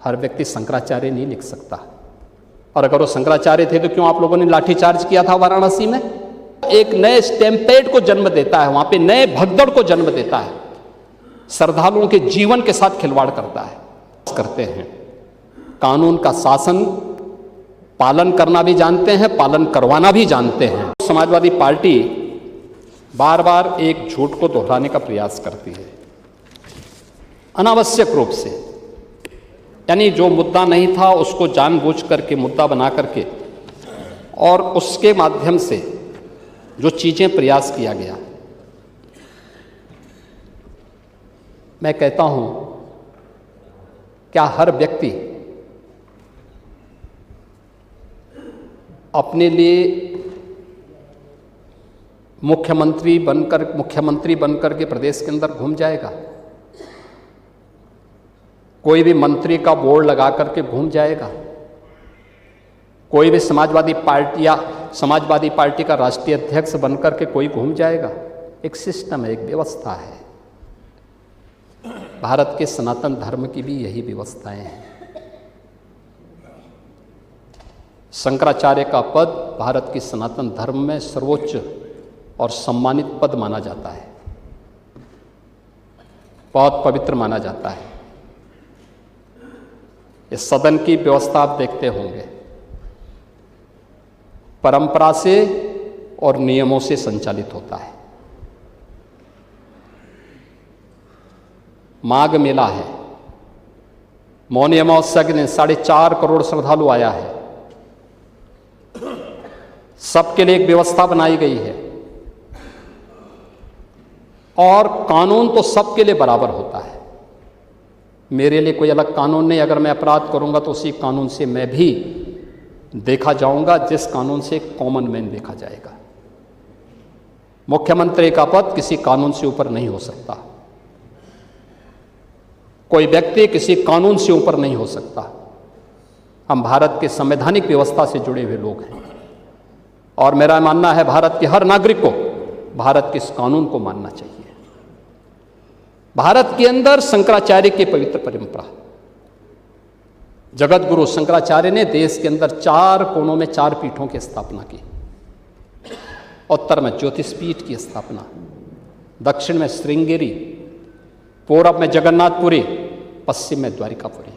हर व्यक्ति शंकराचार्य नहीं लिख सकता। और अगर वो शंकराचार्य थे तो क्यों आप लोगों ने लाठीचार्ज किया था वाराणसी में? एक नए स्टैम्पेड को जन्म देता है, वहां पे नए भगदड़ को जन्म देता है, श्रद्धालुओं के जीवन के साथ खिलवाड़ करता है। करते हैं कानून का शासन पालन करना भी जानते हैं, पालन करवाना भी जानते हैं। समाजवादी पार्टी बार बार एक झूठ को दोहराने का प्रयास करती है अनावश्यक रूप से, यानी जो मुद्दा नहीं था उसको जानबूझ करके मुद्दा बना करके और उसके माध्यम से जो चीजें प्रयास किया गया। मैं कहता हूं, क्या हर व्यक्ति अपने लिए मुख्यमंत्री बनकर के प्रदेश के अंदर घूम जाएगा? कोई भी मंत्री का बोर्ड लगा करके घूम जाएगा? कोई भी समाजवादी पार्टी का राष्ट्रीय अध्यक्ष बनकर के कोई घूम जाएगा? एक सिस्टम है, एक व्यवस्था है। भारत के सनातन धर्म की भी यही व्यवस्थाएं हैं। शंकराचार्य का पद भारत की सनातन धर्म में सर्वोच्च और सम्मानित पद माना जाता है, बहुत पवित्र माना जाता है। इस सदन की व्यवस्था आप देखते होंगे, परंपरा से और नियमों से संचालित होता है। माघ मेला है, मौनी अमावस्या के दिन 4.5 करोड़ श्रद्धालु आया है। सबके लिए एक व्यवस्था बनाई गई है और कानून तो सबके लिए बराबर होता है। मेरे लिए कोई अलग कानून नहीं। अगर मैं अपराध करूंगा तो उसी कानून से मैं भी देखा जाऊंगा, जिस कानून से कॉमन मैन देखा जाएगा। मुख्यमंत्री का पद किसी कानून से ऊपर नहीं हो सकता। कोई व्यक्ति किसी कानून से ऊपर नहीं हो सकता। हम भारत के संवैधानिक व्यवस्था से जुड़े हुए लोग हैं और मेरा मानना है भारत के हर नागरिक को भारत के इस कानून को मानना चाहिए। भारत के अंदर शंकराचार्य की पवित्र परंपरा, जगत गुरु शंकराचार्य ने देश के अंदर 4 कोनों में 4 पीठों की स्थापना की। उत्तर में ज्योतिषपीठ की स्थापना, दक्षिण में श्रृंगेरी, पूरब में जगन्नाथपुरी, पश्चिम में द्वारिकापुरी।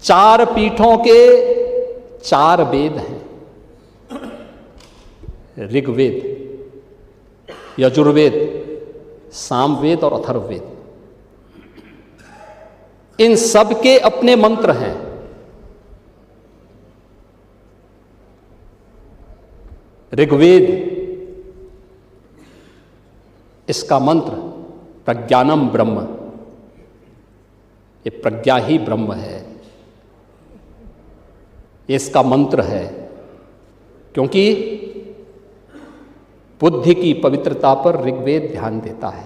4 पीठों के 4 वेद हैं, ऋग्वेद, यजुर्वेद, सामवेद और अथर्ववेद। इन सब के अपने मंत्र हैं। ऋग्वेद, इसका मंत्र प्रज्ञानम ब्रह्म, ये प्रज्ञा ही ब्रह्म है, ये इसका मंत्र है। क्योंकि बुद्धि की पवित्रता पर ऋग्वेद ध्यान देता है।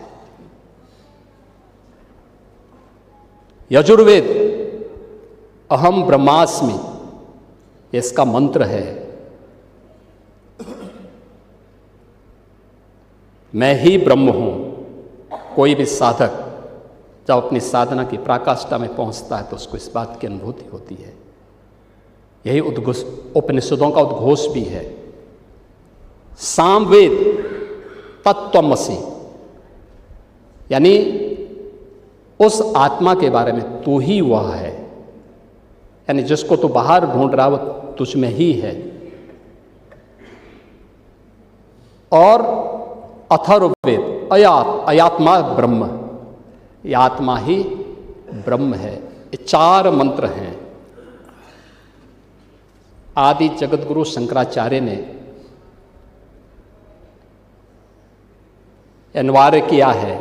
यजुर्वेद अहम ब्रह्मास्मि, ये इसका मंत्र है, मैं ही ब्रह्म हूं। कोई भी साधक जब अपनी साधना की पराकाष्ठा में पहुंचता है तो उसको इस बात की अनुभूति होती है। यही उपनिषदों का उद्घोष भी है। सामवेद तत्त्वमसि, यानी उस आत्मा के बारे में तू ही वह है, यानी जिसको तू बाहर ढूंढ रहा है वो तुझ में ही है। और अथर्ववेद अयात्मा ब्रह्म, ये आत्मा ही ब्रह्म है। ये 4 मंत्र हैं। आदि जगत गुरु शंकराचार्य ने अनिवार्य किया है,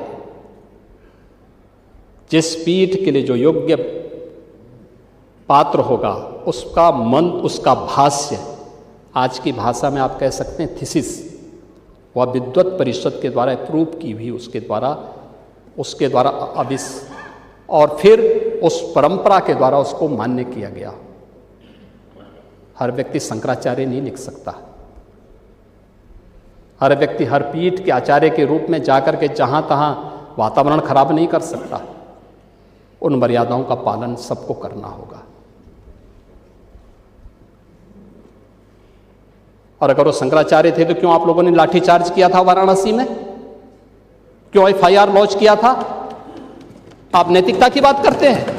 जिस पीठ के लिए जो योग्य पात्र होगा उसका मंत्र, उसका भाष्य, आज की भाषा में आप कह सकते हैं थीसिस, वह विद्वत परिषद के द्वारा अप्रूव की हुई, उसके द्वारा और फिर उस परंपरा के द्वारा उसको मान्य किया गया। हर व्यक्ति शंकराचार्य नहीं लिख सकता। हर व्यक्ति हर पीठ के आचार्य के रूप में जाकर के जहां तहां वातावरण खराब नहीं कर सकता। उन मर्यादाओं का पालन सबको करना होगा। और अगर वो शंकराचार्य थे तो क्यों आप लोगों ने लाठीचार्ज किया था वाराणसी में? क्यों एफआईआर लॉन्च किया था? आप नैतिकता की बात करते हैं।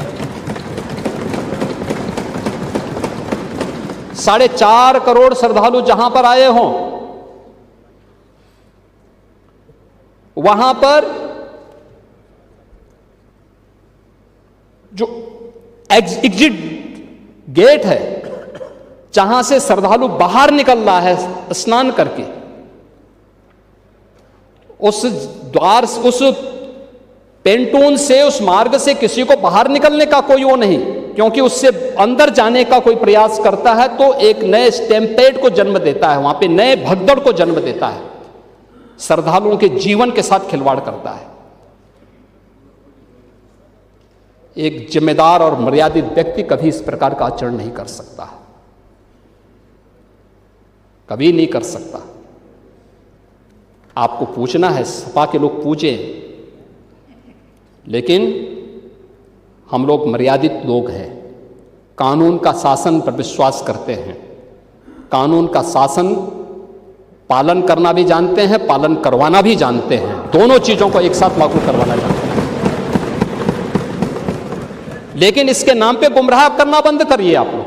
4.5 करोड़ श्रद्धालु जहां पर आए हों, वहां पर जो एग्जिट गेट है, जहां से श्रद्धालु बाहर निकल रहा है स्नान करके, उस द्वार, उस पेंटून से, उस मार्ग से किसी को बाहर निकलने का कोई वो नहीं, क्योंकि उससे अंदर जाने का कोई प्रयास करता है तो एक नए स्टैम्पेड को जन्म देता है, वहां पे नए भगदड़ को जन्म देता है, श्रद्धालुओं के जीवन के साथ खिलवाड़ करता है। एक जिम्मेदार और मर्यादित व्यक्ति कभी इस प्रकार का आचरण नहीं कर सकता, कभी नहीं कर सकता। आपको पूछना है, सपा के लोग पूछें, लेकिन हम लोग मर्यादित लोग हैं, कानून का शासन पर विश्वास करते हैं, कानून का शासन पालन करना भी जानते हैं, पालन करवाना भी जानते हैं, दोनों चीजों को एक साथ लागू करवाना जानते हैं। लेकिन इसके नाम पे गुमराह करना बंद करिए आप लोग।